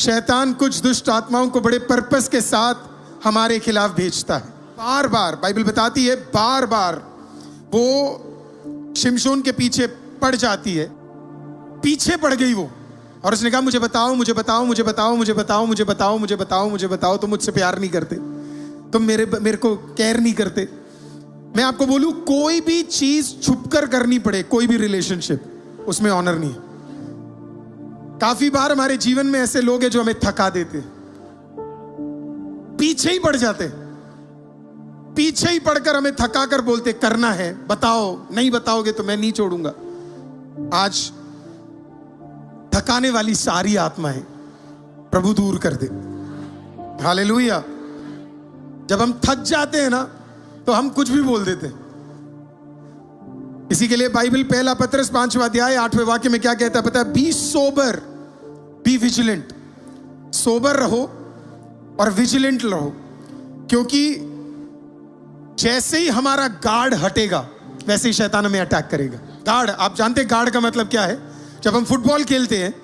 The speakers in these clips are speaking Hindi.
शैतान कुछ दुष्ट आत्माओं को बड़े पर्पस के साथ हमारे खिलाफ भेजता है। बार बार बाइबल बताती है, बार बार वो शिमशोन के पीछे पड़ जाती है। पीछे पड़ गई वो, और उसने कहा मुझे बताओ, मुझे बताओ, मुझे बताओ, मुझे बताओ, मुझे बताओ, मुझे बताओ, मुझे बताओ। तुम मुझसे प्यार नहीं करते, तुम मेरे को केयर नहीं करते। मैं आपको बोलूं, कोई भी चीज छुपकर करनी पड़े, कोई भी रिलेशनशिप, उसमें ऑनर नहीं है। काफी बार हमारे जीवन में ऐसे लोग हैं जो हमें थका देते, पीछे ही पड़ जाते, पीछे ही पड़कर हमें थका कर बोलते करना है, बताओ, नहीं बताओगे तो मैं नहीं छोड़ूंगा। आज थकाने वाली सारी आत्माएं प्रभु दूर कर दे। हालेलुया। जब हम थक जाते हैं ना, तो हम कुछ भी बोल देते हैं। इसी के लिए बाइबल पहला पत्रस 5वां अध्याय 8वें वाक्य में क्या कहता है पता है? Be sober, be vigilant. Sober रहो और विजिलेंट रहो, क्योंकि जैसे ही हमारा गार्ड हटेगा वैसे ही शैतान हमें अटैक करेगा। गार्ड, आप जानते हैं गार्ड का मतलब क्या है? जब हम फुटबॉल खेलते हैं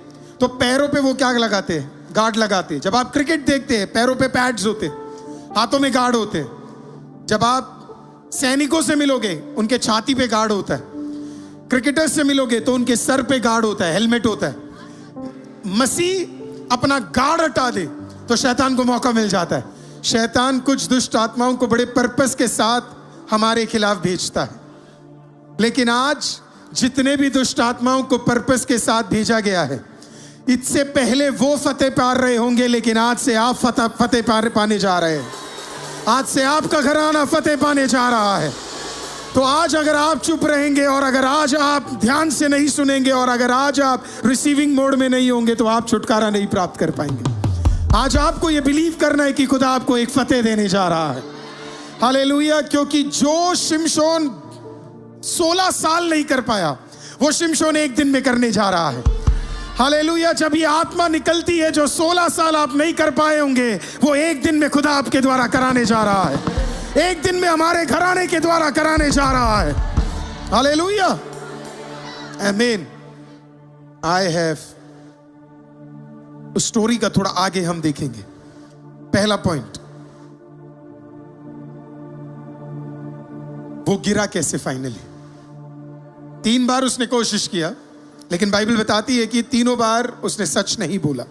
तो पैरों पे वो क्या लगाते हैं? गार्ड लगाते हैं। जब आप क्रिकेट देखते हैं, पैरों पे पैड्स होते हैं, हाथों में गार्ड होते हैं। जब आप सैनिकों से मिलोगे, उनके छाती पे गार्ड होता है। क्रिकेटर्स से मिलोगे तो उनके सर पे गार्ड होता है, हेलमेट होता है। मसीह अपना गार्ड हटा दे तो शैतान को मौका मिल जाता है। शैतान कुछ दुष्ट आत्माओं को बड़े पर्पस के साथ हमारे खिलाफ भेजता है, लेकिन आज जितने भी दुष्ट आत्माओं को पर्पस के साथ भेजा गया है, इससे पहले वो फतेह पा रहे होंगे, लेकिन आज से आप फतेह पाने जा रहे हैं। आज से आपका घराना फतेह पाने जा रहा है। तो आज अगर आप चुप रहेंगे, और अगर आज आप ध्यान से नहीं सुनेंगे, और अगर आज आप रिसीविंग मोड में नहीं होंगे, तो आप छुटकारा नहीं प्राप्त कर पाएंगे। आज आपको यह बिलीव करना है कि खुदा आपको एक फतेह देने जा रहा है। हालेलुया। क्योंकि जो शिमशोन 16 साल नहीं कर पाया, वो शिमशोन एक दिन में करने जा रहा है। हालेलुया। जब ये आत्मा निकलती है, जो 16 साल आप नहीं कर पाए होंगे, वो एक दिन में खुदा आपके द्वारा कराने जा रहा है। एक दिन में हमारे घराने के द्वारा कराने जा रहा है। हालेलुया। आमीन। आई हैव, उस स्टोरी का थोड़ा आगे हम देखेंगे। पहला पॉइंट, वो गिरा कैसे फाइनली। 3 बार उसने कोशिश किया, लेकिन बाइबल बताती है कि तीनों बार उसने सच नहीं बोला।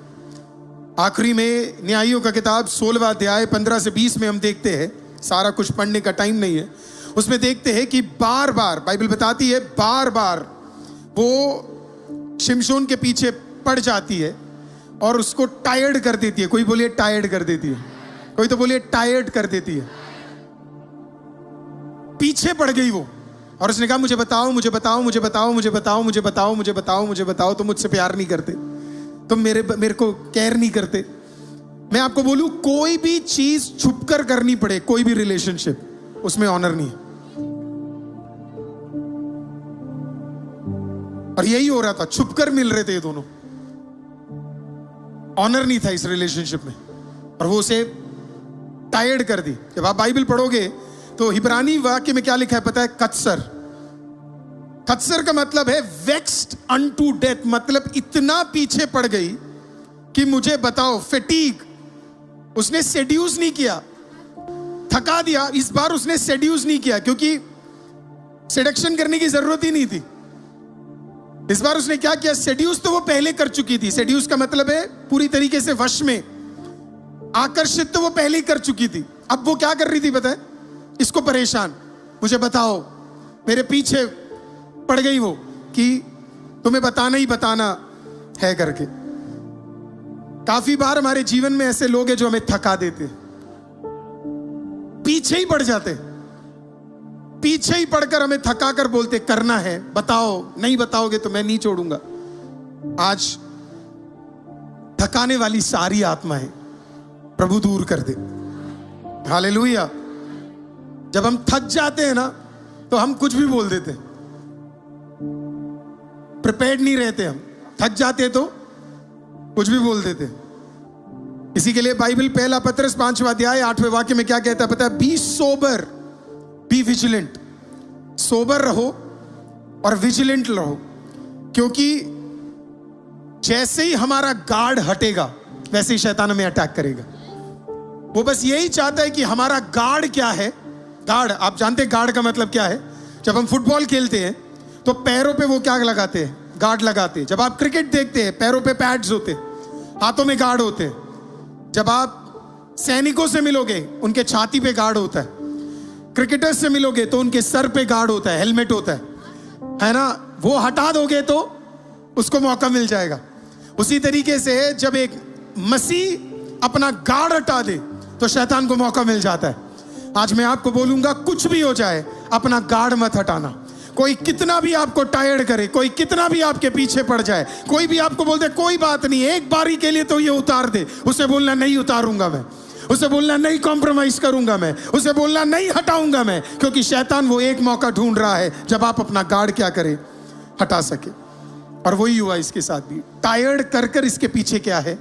आखिरी में न्यायियों का किताब 16वां अध्याय 15 से 20 में हम देखते हैं, सारा कुछ पढ़ने का टाइम नहीं है, उसमें देखते हैं कि बार बार बाइबल बताती है, बार बार वो शिमशोन के पीछे पड़ जाती है और उसको टायर्ड कर देती है। कोई बोलिए टायर्ड कर देती है, कोई तो बोलिए टायर्ड कर देती है। पीछे पड़ गई वो, और उसने कहा मुझे बताओ, मुझे बताओ, मुझे बताओ, मुझे बताओ, मुझे बताओ, मुझे बताओ, मुझे बताओ। तुम मुझसे प्यार नहीं करते, तुम मेरे को केयर नहीं करते। मैं आपको बोलूं, कोई भी चीज छुपकर करनी पड़े, कोई भी रिलेशनशिप, उसमें ऑनर नहीं है। और यही हो रहा था, छुपकर मिल रहे थे ये दोनों, ऑनर नहीं था इस रिलेशनशिप में, और वो उसे टायर्ड कर दी। जब आप बाइबल पढ़ोगे तो हिब्रानी वाक्य में क्या लिखा है पता है? कत्सर। कत्सर का मतलब है वेक्स्ड अनटू डेथ, मतलब इतना पीछे पड़ गई कि मुझे बताओ, फेटीग। उसने सेड्यूस नहीं किया, थका दिया। इस बार उसने सेड्यूस नहीं किया, क्योंकि सेडक्शन करने की जरूरत ही नहीं थी। इस बार उसने क्या किया? सेड्यूस तो वो पहले कर चुकी थी। सेड्यूस का मतलब है पूरी तरीके से वश में, आकर्षित तो वो पहले ही कर चुकी थी। अब वो क्या कर रही थी पता है? इसको परेशान, मुझे बताओ, मेरे पीछे पड़ गई वो कि तुम्हें बताना ही बताना है करके। काफी बार हमारे जीवन में ऐसे लोग हैं जो हमें थका देते, पीछे ही पड़ जाते, पीछे ही पड़कर हमें थका कर बोलते करना है, बताओ, नहीं बताओगे तो मैं नहीं छोड़ूंगा। आज थकाने वाली सारी आत्माएं प्रभु दूर कर दे। हालेलुया। जब हम थक जाते हैं ना, तो हम कुछ भी बोल देते, प्रिपेयर्ड नहीं रहते। हम थक जाते तो कुछ भी बोल देते। इसी के लिए बाइबल पहला पत्रस 5वां अध्याय 8वें वाक्य में क्या कहता है पता है? Be sober, be vigilant. Sober रहो और विजिलेंट रहो, क्योंकि जैसे ही हमारा गार्ड हटेगा वैसे ही शैतान हमें अटैक करेगा। वो बस यही चाहता है कि हमारा गार्ड क्या है। गार्ड, आप जानते हैं गार्ड का मतलब क्या है? जब हम फुटबॉल खेलते हैं तो पैरों पे वो क्या लगाते हैं? गार्ड लगाते हैं। जब आप क्रिकेट देखते हैं पैरों पे पैड्स होते हैं, हाथों में गार्ड होते हैं। जब आप सैनिकों से मिलोगे उनके छाती पे गार्ड होता है। क्रिकेटर्स से मिलोगे तो उनके सर पे गार्ड होता है, हेलमेट होता है ना? वो हटा दोगे तो उसको मौका मिल जाएगा। उसी तरीके से जब एक मसीह अपना गार्ड हटा दे तो शैतान को मौका मिल जाता है। आज मैं आपको बोलूंगा, कुछ भी हो जाए अपना गार्ड मत हटाना। कोई कितना भी आपको टायर्ड करे, कोई कितना भी आपके पीछे पड़ जाए, कोई भी आपको बोल दे कोई बात नहीं, एक बारी के लिए तो ये उतार दे, उसे बोलना नहीं उतारूंगा मैं, उसे बोलना नहीं कॉम्प्रोमाइज करूंगा मैं, उसे बोलना नहीं हटाऊंगा मैं, क्योंकि शैतान वो एक मौका ढूंढ रहा है जब आप अपना गार्ड क्या करे, हटा सके। और वही हुआ इसके साथ भी। टायर्ड कर कर इसके पीछे क्या है,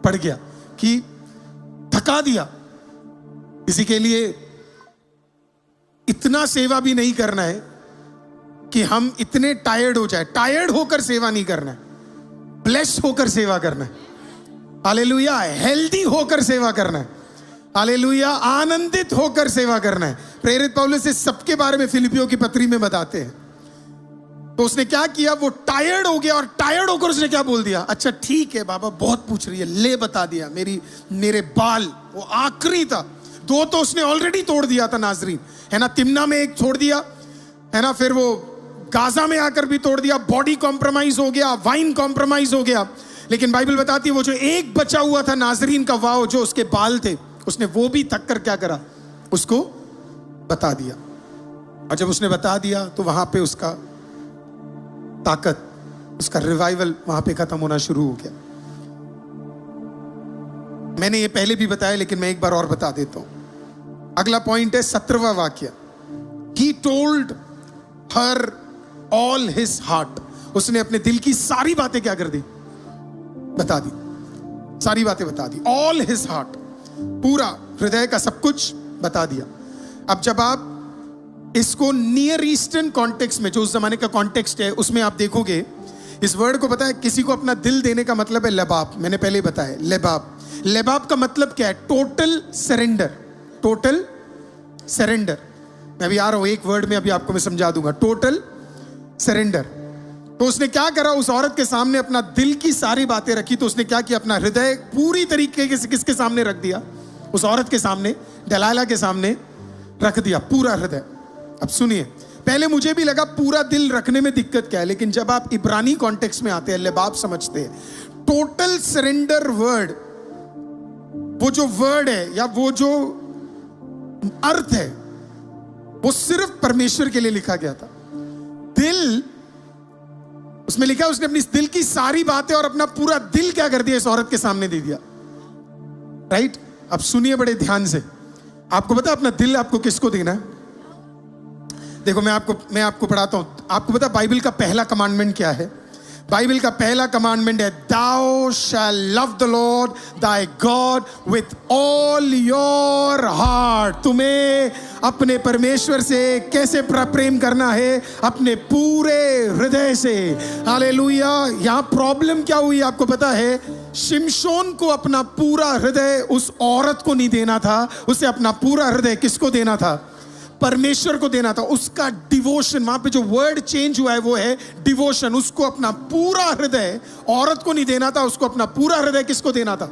पड़ गया कि थका दिया। किसी के लिए इतना सेवा भी नहीं करना है कि हम इतने टायर्ड हो जाए। टायर्ड होकर सेवा नहीं करना है, ब्लेस्ड होकर सेवा करना है। हालेलुया। हेल्दी होकर सेवा करना है। हालेलुया। आनंदित होकर सेवा करना है। प्रेरित पौलुस इस सबके बारे में फिलिपियों की पत्री में बताते हैं। तो उसने क्या किया, वो टायर्ड हो गया और टायर्ड होकर उसने क्या बोल दिया, अच्छा ठीक है बाबा बहुत पूछ रही है, ले बता दिया। मेरे बाल वो आखिरी था, 2 तो उसने ऑलरेडी तोड़ दिया था नाजरीन, है ना? तिम्ना में एक छोड़ दिया, है ना? फिर वो गाजा में आकर भी तोड़ दिया। बॉडी कॉम्प्रोमाइज हो गया, वाइन कॉम्प्रोमाइज हो गया। लेकिन बाइबल बताती है वो जो एक बचा हुआ था नाजरीन का वाव, जो उसके बाल थे, उसने वो भी थक कर क्या करा, उसको बता दिया। और जब उसने बता दिया तो वहां पे उसका ताकत, उसका रिवाइवल वहां पे खत्म होना शुरू हो गया। मैंने ये पहले भी बताया लेकिन मैं एक बार और बता देता हूं। अगला पॉइंट है 17वां वाक्य। He told her all his heart. उसने अपने दिल की सारी बातें क्या कर दी, बता दी। सारी बातें बता दी। All his heart, पूरा हृदय का सब कुछ बता दिया। अब जब आप इसको नियर ईस्टर्न कॉन्टेक्स्ट में, जो उस जमाने का कॉन्टेक्स्ट है, उसमें आप देखोगे इस वर्ड को, पता है किसी को अपना दिल देने का मतलब है लबाब। मैंने पहले बताया लेबाब। लेबाब का मतलब क्या है, टोटल सरेंडर। Total surrender. मैं अभी आ रहा हूं, एक वर्ड में अभी आपको मैं समझा दूंगा। Total surrender. तो उसने क्या करा, उस औरत के सामने अपना दिल की सारी बातें रखी। तो उसने क्या किया, अपना हृदय पूरी तरीके से किसके सामने रख दिया, उस औरत के सामने, दलाइला के सामने रख दिया पूरा हृदय। अब सुनिए, पहले मुझे भी लगा पूरा दिल रखने में दिक्कत क्या है, लेकिन जब आप इब्रानी कॉन्टेक्स्ट में आते हैं, लेबाब समझते हैं, टोटल सरेंडर वर्ड, वो जो वर्ड है या वो जो अर्थ है, वो सिर्फ परमेश्वर के लिए लिखा गया था। दिल, उसमें लिखा है उसने अपनी दिल की सारी बातें और अपना पूरा दिल क्या कर दिया, इस औरत के सामने दे दिया। राइट? अब सुनिए बड़े ध्यान से। आपको पता अपना दिल आपको किसको देना है? देखो मैं आपको पढ़ाता हूं। आपको पता बाइबल का पहला कमांडमेंट क्या है? बाइबल का पहला कमांडमेंट है, Thou shall love the Lord thy God with all your heart. तुम्हें अपने परमेश्वर से कैसे प्रेम करना है? अपने पूरे हृदय से। हालेलुया। यहाँ प्रॉब्लम क्या हुई आपको पता है? शिमशोन को अपना पूरा हृदय उस औरत को नहीं देना था, उसे अपना पूरा हृदय किसको देना था? परमेश्वर को देना था। उसका डिवोशन, वहां पे जो वर्ड चेंज हुआ है वो है डिवोशन। उसको अपना पूरा हृदय औरत को नहीं देना था, उसको अपना पूरा हृदय किसको देना था?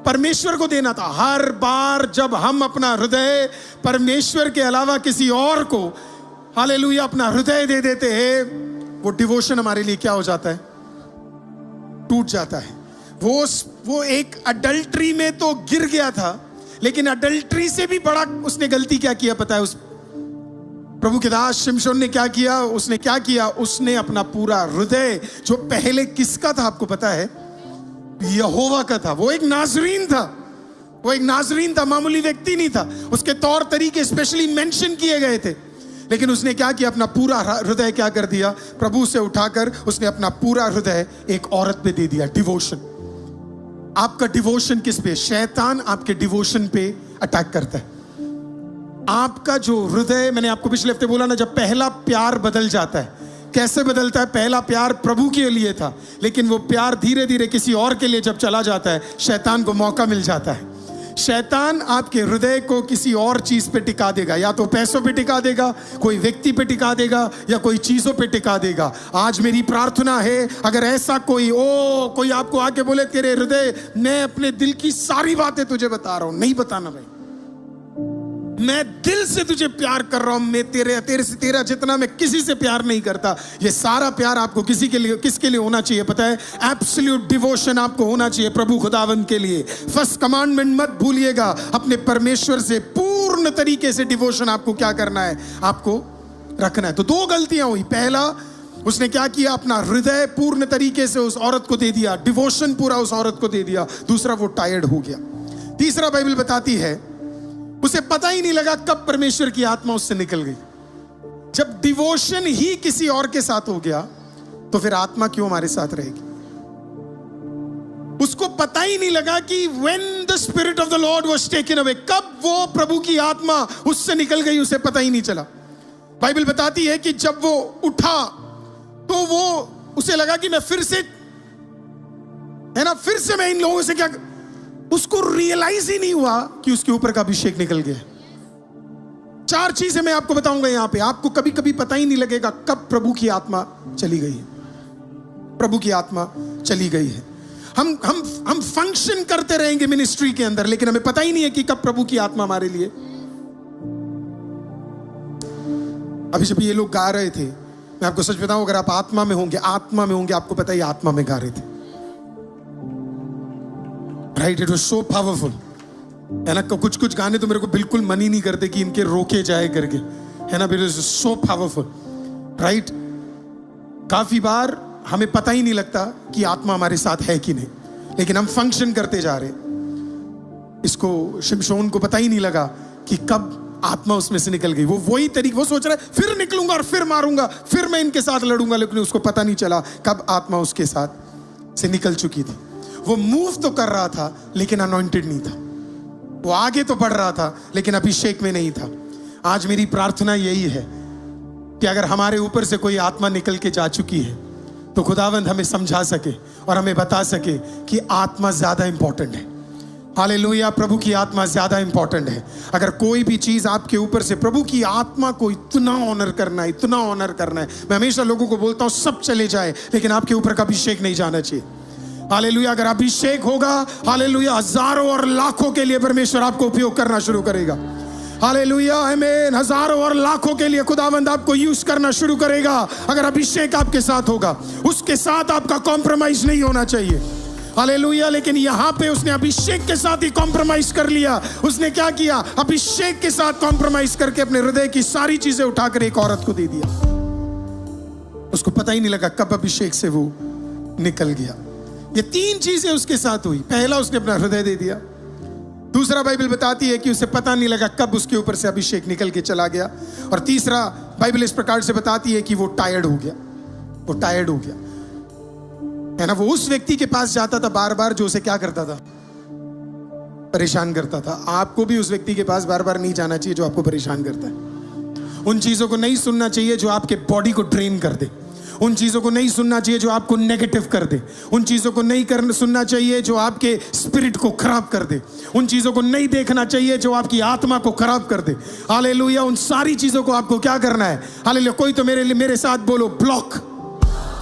परमेश्वर को देना था। हर बार जब हम अपना हृदय परमेश्वर के अलावा किसी और को, हालेलुया, अपना हृदय दे देते हैं, वो डिवोशन हमारे लिए क्या हो जाता है? टूट जाता है। वो एक अडल्ट्री में तो गिर गया था, लेकिन अडल्ट्री से भी बड़ा उसने गलती क्या किया पता है? उस प्रभु के दास शिमशोन ने क्या किया? उसने क्या किया? उसने अपना पूरा हृदय, जो पहले किसका था आपको पता है? यहोवा का था। वो एक नाजरीन था, वो एक नाजरीन था, मामूली व्यक्ति नहीं था। उसके तौर तरीके स्पेशली मेंशन किए गए थे, लेकिन उसने क्या किया? अपना पूरा हृदय क्या कर दिया? प्रभु से उठाकर उसने अपना पूरा हृदय एक औरत पे दे दिया। डिवोशन। आपका डिवोशन किस पे? शैतान आपके डिवोशन पे अटैक करता है। आपका जो हृदय, मैंने आपको पिछले हफ्ते बोला ना, जब पहला प्यार बदल जाता है, कैसे बदलता है? पहला प्यार प्रभु के लिए था, लेकिन वो प्यार धीरे धीरे किसी और के लिए जब चला जाता है, शैतान को मौका मिल जाता है। शैतान आपके हृदय को किसी और चीज पे टिका देगा, या तो पैसों पे टिका देगा, कोई व्यक्ति पे टिका देगा, या कोई चीजों पे टिका देगा। आज मेरी प्रार्थना है, अगर ऐसा कोई आपको आके बोले तेरे हृदय, मैं अपने दिल की सारी बातें तुझे बता रहा हूं, नहीं बताना भाई, मैं दिल से तुझे प्यार कर रहा हूं, मैं तेरा जितना मैं किसी से प्यार नहीं करता। ये सारा प्यार आपको किसके लिए होना चाहिए पता है? एब्सोल्यूट डिवोशन आपको होना चाहिए प्रभु खुदावंद के लिए। फर्स्ट कमांडमेंट मत भूलिएगा, अपने परमेश्वर से पूर्ण तरीके से डिवोशन आपको क्या करना है? आपको रखना है। तो दो गलतियां हुई। पहला, उसने क्या किया? अपना हृदय पूर्ण तरीके से उस औरत को दे दिया, डिवोशन पूरा उस औरत को दे दिया। दूसरा, वो टायर्ड हो गया। तीसरा, बाइबल बताती है उसे पता ही नहीं लगा कब परमेश्वर की आत्मा उससे निकल गई। जब डिवोशन ही किसी और के साथ हो गया, तो फिर आत्मा क्यों हमारे साथ रहेगी? उसको पता ही नहीं लगा कि when the spirit of the Lord was taken away, कब वो प्रभु की आत्मा उससे निकल गई, उसे पता ही नहीं चला। बाइबल बताती है कि जब वो उठा तो उसे लगा कि मैं फिर से मैं इन लोगों से क्या, उसको रियलाइज ही नहीं हुआ कि उसके ऊपर का अभिषेक निकल गया। चार चीजें मैं आपको बताऊंगा यहां पे। आपको कभी कभी पता ही नहीं लगेगा कब प्रभु की आत्मा चली गई है। प्रभु की आत्मा चली गई है। हम फंक्शन करते रहेंगे मिनिस्ट्री के अंदर, लेकिन हमें पता ही नहीं है कि कब प्रभु की आत्मा हमारे लिए। अभी जब ये लोग गा रहे थे, मैं आपको सच बताऊं, अगर आप आत्मा में होंगे आपको पता है आत्मा में गा रहे थे। Right, it was so powerful, है ना। कुछ गाने तो मेरे को बिल्कुल मन ही नहीं करते कि इनके रोके जाए करके, है ना। It was so powerful, right. काफी बार हमें पता ही नहीं लगता कि आत्मा हमारे साथ है कि नहीं, लेकिन हम फंक्शन करते जा रहे। इसको शिमशोन को पता ही नहीं लगा कि कब आत्मा उसमें से निकल गई। वही तरीका, वो सोच रहा है फिर निकलूंगा और फिर मारूंगा, फिर मैं इनके साथ लड़ूंगा, लेकिन उसको पता नहीं चला कब आत्मा उसके साथ से निकल चुकी थी। वो मूव तो कर रहा था लेकिन अनॉइंटेड नहीं था। वो आगे तो बढ़ रहा था लेकिन अभिषेक में नहीं था। आज मेरी प्रार्थना यही है कि अगर हमारे ऊपर से कोई आत्मा निकल के जा चुकी है, तो खुदावंद हमें समझा सके और हमें बता सके कि आत्मा ज्यादा इंपॉर्टेंट है। हालेलुया, प्रभु की आत्मा ज्यादा इंपॉर्टेंट है। अगर कोई भी चीज आपके ऊपर से, प्रभु की आत्मा को इतना ऑनर करना है, इतना ऑनर करना है। मैं हमेशा लोगों को बोलता हूं सब चले जाए, लेकिन आपके ऊपर का अभिषेक नहीं जाना चाहिए। हालेलुया, अगर अभिषेक होगा, हालेलुया, हजारों और लाखों के लिए परमेश्वर आपको उपयोग करना शुरू करेगा। हालेलुया, आमीन। हजारों और लाखों के लिए खुदावंद आपको यूज करना शुरू करेगा अगर अभिषेक आपके साथ होगा। उसके साथ आपका कॉम्प्रोमाइज नहीं होना चाहिए। हालेलुया, लेकिन यहां पे उसने अभिषेक के साथ ही कॉम्प्रोमाइज कर लिया। उसने क्या किया? अभिषेक के साथ कॉम्प्रोमाइज करके अपने हृदय की सारी चीजें उठाकर एक औरत को दे दिया। उसको पता ही नहीं लगा कब अभिषेक से वो निकल गया। ये तीन चीजें उसके साथ हुई। पहला, उसने अपना हृदय दे दिया। दूसरा, बाइबल बताती है कि उसे पता नहीं लगा कब उसके ऊपर से अभिषेक निकल के चला गया। और तीसरा, बाइबल इस प्रकार से बताती है कि वो टायर्ड हो गया। वो टायर्ड हो गया, है ना। वो उस व्यक्ति के पास जाता था बार बार जो उसे क्या करता था? परेशान करता था। आपको भी उस व्यक्ति के पास बार बार नहीं जाना चाहिए जो आपको परेशान करता है। उन चीजों को नहीं सुनना चाहिए जो आपके बॉडी को ड्रेन कर दे। उन चीजों को नहीं सुनना चाहिए जो आपको नेगेटिव कर दे। उन चीजों को नहीं सुनना चाहिए जो आपके स्पिरिट को खराब कर दे। उन चीजों को नहीं देखना चाहिए जो आपकी आत्मा को खराब कर दे। हालेलुया, उन सारी चीजों को आपको क्या करना है? हालेलुया, कोई तो मेरे साथ बोलो ब्लॉक,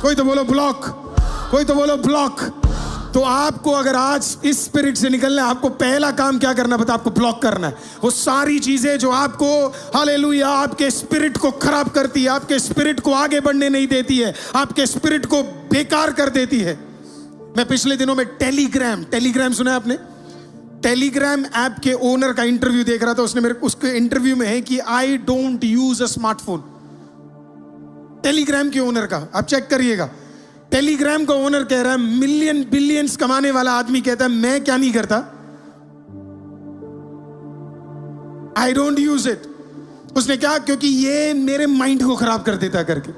कोई तो बोलो ब्लॉक, कोई तो बोलो ब्लॉक। तो आपको अगर आज इस स्पिरिट से निकलना है, आपको पहला काम क्या करना पता? आपको ब्लॉक करना है वो सारी चीजें जो आपको, हालेलुया, आपके स्पिरिट को खराब करती है, आपके स्पिरिट को आगे बढ़ने नहीं देती है, आपके स्पिरिट को बेकार कर देती है। मैं पिछले दिनों में टेलीग्राम सुना है आपने? टेलीग्राम ऐप के ओनर का इंटरव्यू देख रहा था। उसने उसके इंटरव्यू में है कि I don't use a smartphone. Telegram के ओनर का आप चेक करिएगा। टेलीग्राम का ओनर कह रहा है, मिलियन बिलियंस कमाने वाला आदमी कहता है मैं क्या नहीं करता, आई डोंट यूज इट। उसने कहा क्योंकि ये मेरे माइंड को खराब कर देता करके।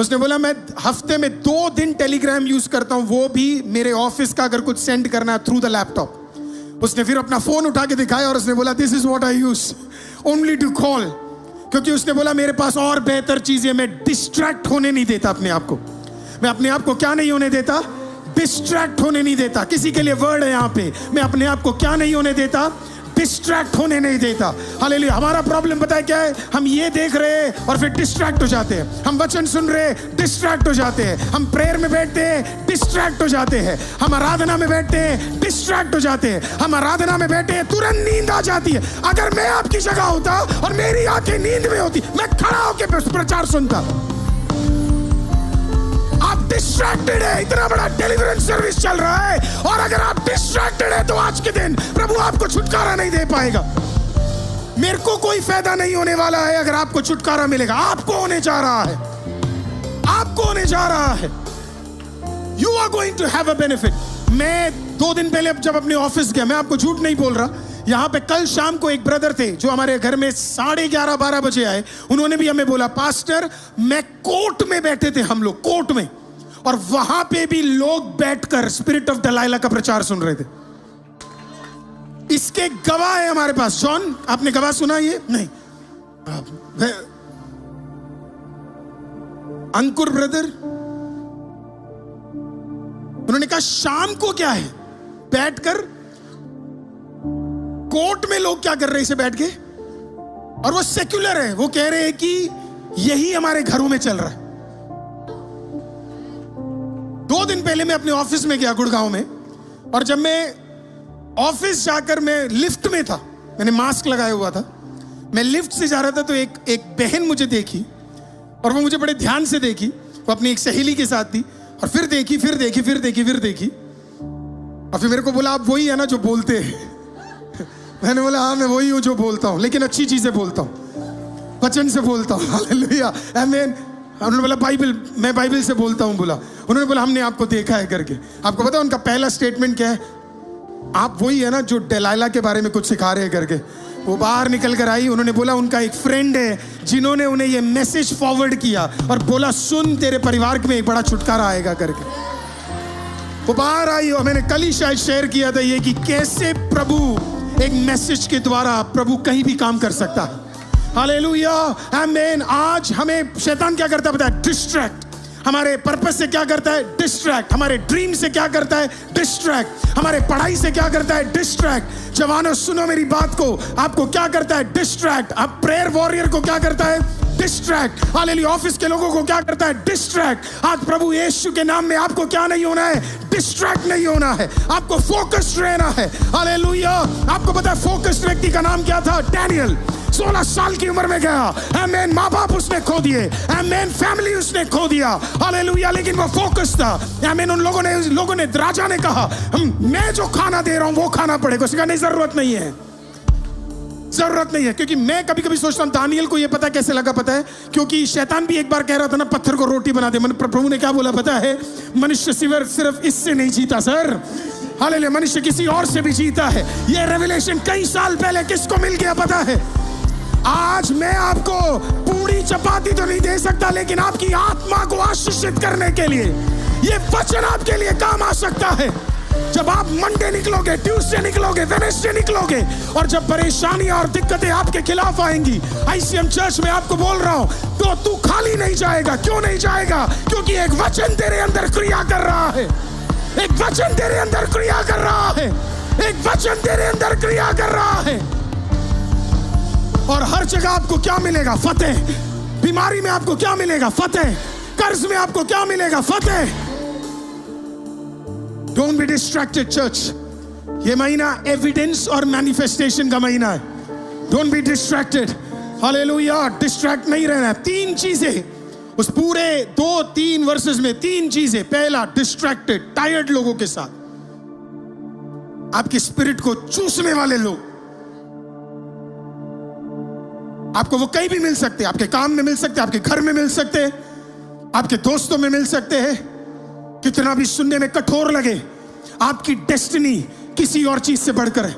उसने बोला मैं हफ्ते में 2 दिन टेलीग्राम यूज करता हूं, वो भी मेरे ऑफिस का अगर कुछ सेंड करना है थ्रू द लैपटॉप। उसने फिर अपना फोन उठा के दिखाया और उसने बोला this is what I use only to call. क्योंकि उसने बोला मेरे पास और बेहतर चीजें, मैं डिस्ट्रैक्ट होने नहीं देता अपने आप को। मैं अपने आप को क्या नहीं होने देता? डिस्ट्रैक्ट होने नहीं देता। किसी के लिए वर्ड है यहाँ पे, मैं अपने आप को क्या नहीं होने देता? डिस्ट्रैक्ट होने नहीं देता। हालेलुया। हमारा प्रॉब्लम पता है क्या है? हम ये देख रहे हैं और फिर डिस्ट्रैक्ट हो जाते हैं। हम वचन सुन रहे हैं, डिस्ट्रैक्ट हो जाते हैं। हम प्रेयर में बैठते हैं, डिस्ट्रैक्ट हो जाते हैं। हम आराधना में बैठते हैं, डिस्ट्रैक्ट हो जाते हैं। हम आराधना में बैठे हैं, तुरंत नींद आ जाती है। अगर मैं आपकी जगह होता और मेरी आंखें नींद में होती, मैं खड़ा होकर प्रचार सुनता। आप डिस्ट्रैक्टेड है, इतना बड़ा डिलीवरेंस सर्विस चल रहा है, और अगर आप डिस्ट्रैक्टेड है तो आज के दिन प्रभु आपको छुटकारा नहीं दे पाएगा। मेरे को कोई फायदा नहीं होने वाला है अगर आपको छुटकारा मिलेगा। आपको होने जा रहा है, आपको होने जा रहा है। You are going to have a benefit. मैं 2 दिन पहले जब अपने ऑफिस गया, मैं आपको झूठ नहीं बोल रहा, यहाँ पे कल शाम को एक ब्रदर थे जो हमारे घर में 11:30-12 बजे आए। उन्होंने भी हमें बोला, पास्टर मैं कोर्ट में बैठे थे, हम लोग कोर्ट में, और वहां पे भी लोग बैठकर स्पिरिट ऑफ दलाइला का प्रचार सुन रहे थे। इसके गवाह है हमारे पास। जॉन, आपने गवाह सुना ये? नहीं। अंकुर ब्रदर, उन्होंने कहा शाम को क्या है, बैठकर कोर्ट में लोग क्या कर रहे हैं इसे बैठ के, और वो सेक्युलर है, वो कह रहे हैं कि यही हमारे घरों में चल रहा है। 2 दिन पहले मैं अपने ऑफिस में गया गुड़गांव में, और जब मैं ऑफिस जाकर मैं लिफ्ट में था, मैंने मास्क लगाया हुआ था, मैं लिफ्ट से जा रहा था तो एक बहन मुझे देखी, और वो मुझे बड़े ध्यान से देखी। वो अपनी एक सहेली के साथ थी, और फिर देखी, फिर देखी, फिर देखी, फिर देखी, और फिर मेरे को बोला आप वही है ना जो बोलते हैं? मैंने बोला हाँ मैं वही हूं जो बोलता हूं, लेकिन अच्छी चीजें बोलता हूं, वचन से बोलता हूं। हालेलुया, आमीन। उन्होंने बोला बाइबल, मैं बाइबल से बोलता हूं। बोला, उन्होंने बोला हमने आपको देखा है करके। आपको पता है उनका पहला स्टेटमेंट क्या है? आप वही है ना जो दलाइला के बारे में कुछ सिखा रहे हैं करके। वो बाहर निकल कर आई, उन्होंने बोला उनका एक फ्रेंड है जिन्होंने उन्हें ये मैसेज फॉरवर्ड किया और बोला सुन तेरे परिवार में एक बड़ा छुटकारा आएगा करके। वो बाहर आई, और मैंने कल ही शायद शेयर किया था ये कि कैसे प्रभु एक मैसेज के द्वारा प्रभु कहीं भी काम कर सकता है। हालेलुया, आमीन। आज हमें शैतान क्या करता है पता है? डिस्ट्रैक्ट। हमारे पर्पस से क्या करता है? डिस्ट्रैक्ट। हमारे ड्रीम से क्या करता है? डिस्ट्रैक्ट। हमारे पढ़ाई से क्या करता है? डिस्ट्रैक्ट। जवानों सुनो मेरी बात को, आपको क्या करता है? डिस्ट्रैक्ट। अब प्रेयर वॉरियर को क्या करता है? डिस्ट्रैक्ट। हालेलुया, ऑफिस के लोगों को क्या करता है? डिस्ट्रैक्ट। आज प्रभु यीशु के नाम में आपको क्या नहीं होना है? डिस्ट्रैक्ट नहीं होना है, आपको फोकस्ड रहना है। हालेलुया। आपको पता है फोकस्ड व्यक्ति का नाम क्या था? डैनियल। 16 साल की उम्र में गया, आमीन। माँ बाप उसने खो दिए, आमीन। फैमिली उसने खो दिया, हालेलुया, लेकिन वो फोकस था, आमीन। उन लोगों ने राजा ने कहा मैं जो खाना दे रहा हूं वो खाना पड़ेगा। उसने कहा नहीं, जरूरत नहीं है, जरूरत नहीं है। क्योंकि मैं कभी कभी सोचता हूं दानियल को ये पता कैसे लगा? पता है क्योंकि शैतान भी एक बार कह रहा था ना पत्थर को रोटी बना दे। प्रभु ने क्या बोला पता है? मनुष्य सिर्फ इससे नहीं जीता सर, हालेलुया, मनुष्य किसी और से भी जीता है। ये रेवलेशन कई साल पहले किसको मिल गया पता है? आज मैं आपको पूरी चपाती तो नहीं दे सकता, लेकिन आपकी आत्मा को आशीषित करने के लिए ये वचन आपके लिए काम आ सकता है। जब आप मंडे निकलोगे, ट्यूसडे निकलोगे, वेडनेसडे निकलोगे, और जब परेशानियां और दिक्कतें आपके खिलाफ आएंगी, आईसीएम चर्च में आपको बोल रहा हूं, तो तू खाली नहीं जाएगा। क्यों नहीं जाएगा? क्योंकि एक वचन तेरे अंदर क्रिया कर रहा है, एक वचन तेरे अंदर क्रिया कर रहा है, एक वचन तेरे अंदर क्रिया कर रहा है। और हर जगह आपको क्या मिलेगा? फतेह। बीमारी में आपको क्या मिलेगा? फतेह। कर्ज में आपको क्या मिलेगा? फतेह। Don't be distracted church. ये महीना एविडेंस और मैनिफेस्टेशन का महीना है। Don't be distracted, hallelujah. Distract नहीं रहना है। 3 चीजें उस पूरे 2-3 वर्सेस में, 3 चीजें। पहला, डिस्ट्रैक्टेड, टायर्ड लोगों के साथ, आपके स्पिरिट को चूसने वाले लोग। आपको वो कहीं भी मिल सकते हैं, आपके काम में मिल सकते हैं, आपके घर में मिल सकते हैं, आपके दोस्तों में मिल सकते हैं। कितना भी सुनने में कठोर लगे, आपकी डेस्टिनी किसी और चीज से बढ़कर है।